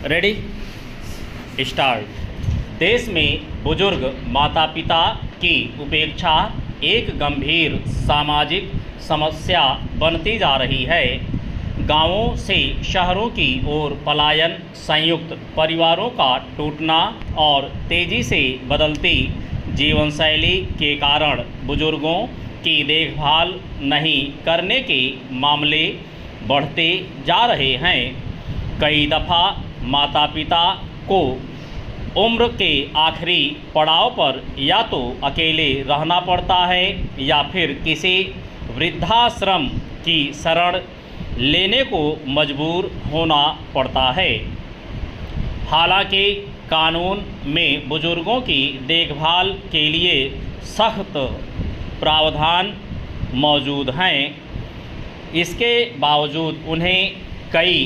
Ready start. देश में बुजुर्ग माता पिता की उपेक्षा एक गंभीर सामाजिक समस्या बनती जा रही है। गांवों से शहरों की ओर पलायन, संयुक्त परिवारों का टूटना और तेजी से बदलती जीवनशैली के कारण बुजुर्गों की देखभाल नहीं करने के मामले बढ़ते जा रहे हैं। कई दफ़ा माता पिता को उम्र के आखिरी पड़ाव पर या तो अकेले रहना पड़ता है या फिर किसी वृद्धाश्रम की शरण लेने को मजबूर होना पड़ता है। हालांकि कानून में बुजुर्गों की देखभाल के लिए सख्त प्रावधान मौजूद हैं, इसके बावजूद उन्हें कई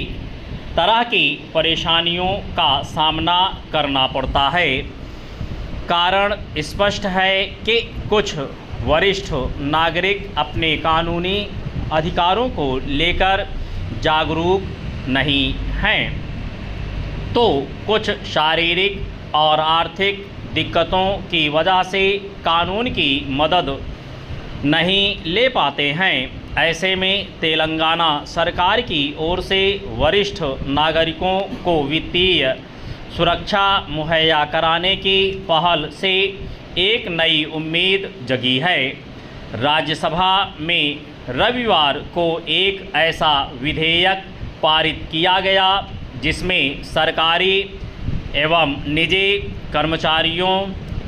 तरह की परेशानियों का सामना करना पड़ता है। कारण स्पष्ट है कि कुछ वरिष्ठ नागरिक अपने कानूनी अधिकारों को लेकर जागरूक नहीं हैं, तो कुछ शारीरिक और आर्थिक दिक्कतों की वजह से कानून की मदद नहीं ले पाते हैं। ऐसे में तेलंगाना सरकार की ओर से वरिष्ठ नागरिकों को वित्तीय सुरक्षा मुहैया कराने की पहल से एक नई उम्मीद जगी है। राज्यसभा में रविवार को एक ऐसा विधेयक पारित किया गया जिसमें सरकारी एवं निजी कर्मचारियों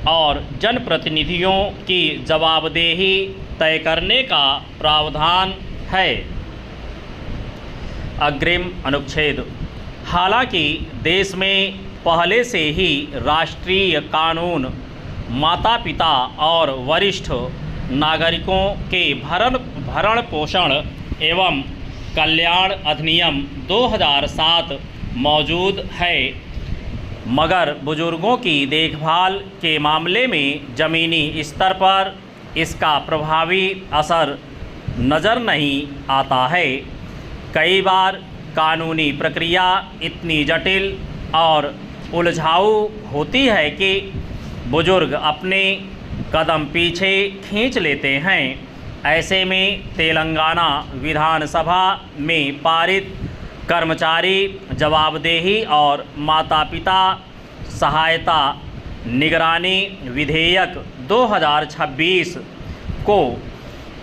और जनप्रतिनिधियों की जवाबदेही तय करने का प्रावधान है। अग्रिम अनुच्छेद। हालांकि देश में पहले से ही राष्ट्रीय कानून माता पिता और वरिष्ठ नागरिकों के भरण पोषण एवं कल्याण अधिनियम 2007 मौजूद है, मगर बुजुर्गों की देखभाल के मामले में ज़मीनी स्तर पर इसका प्रभावी असर नज़र नहीं आता है। कई बार कानूनी प्रक्रिया इतनी जटिल और उलझाऊ होती है कि बुजुर्ग अपने कदम पीछे खींच लेते हैं। ऐसे में तेलंगाना विधानसभा में पारित कर्मचारी जवाबदेही और माता पिता सहायता निगरानी विधेयक 2026 को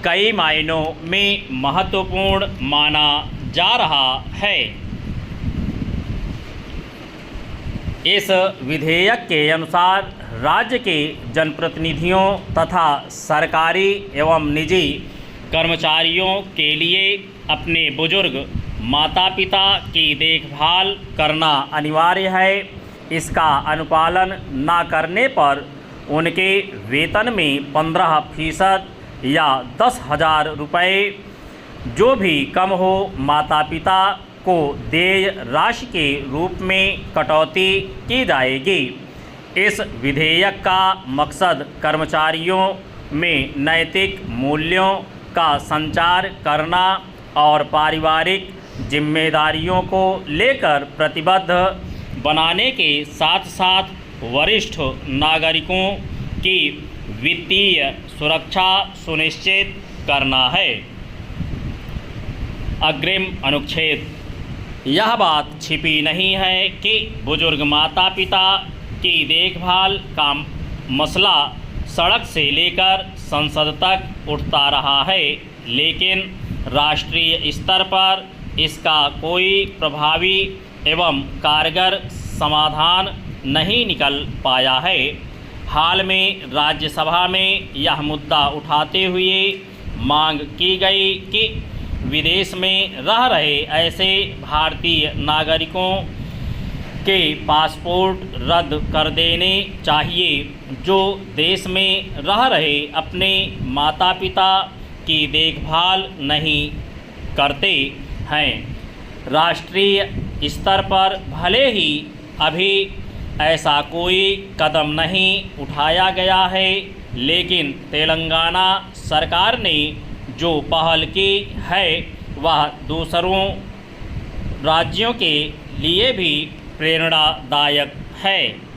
कई मायनों में महत्वपूर्ण माना जा रहा है। इस विधेयक के अनुसार राज्य के जनप्रतिनिधियों तथा सरकारी एवं निजी कर्मचारियों के लिए अपने बुजुर्ग माता पिता की देखभाल करना अनिवार्य है। इसका अनुपालन न करने पर उनके वेतन में 15% या 10,000 रुपये जो भी कम हो, माता पिता को देय राशि के रूप में कटौती की जाएगी। इस विधेयक का मकसद कर्मचारियों में नैतिक मूल्यों का संचार करना और पारिवारिक जिम्मेदारियों को लेकर प्रतिबद्ध बनाने के साथ साथ वरिष्ठ नागरिकों की वित्तीय सुरक्षा सुनिश्चित करना है। अग्रिम अनुच्छेद। यह बात छिपी नहीं है कि बुजुर्ग माता पिता की देखभाल का मसला सड़क से लेकर संसद तक उठता रहा है, लेकिन राष्ट्रीय स्तर पर इसका कोई प्रभावी एवं कारगर समाधान नहीं निकल पाया है। हाल में राज्यसभा में यह मुद्दा उठाते हुए मांग की गई कि विदेश में रह रहे ऐसे भारतीय नागरिकों के पासपोर्ट रद्द कर देने चाहिए जो देश में रह रहे अपने माता पिता की देखभाल नहीं करते हैं। राष्ट्रीय स्तर पर भले ही अभी ऐसा कोई कदम नहीं उठाया गया है, लेकिन तेलंगाना सरकार ने जो पहल की है वह दूसरों राज्यों के लिए भी प्रेरणादायक है।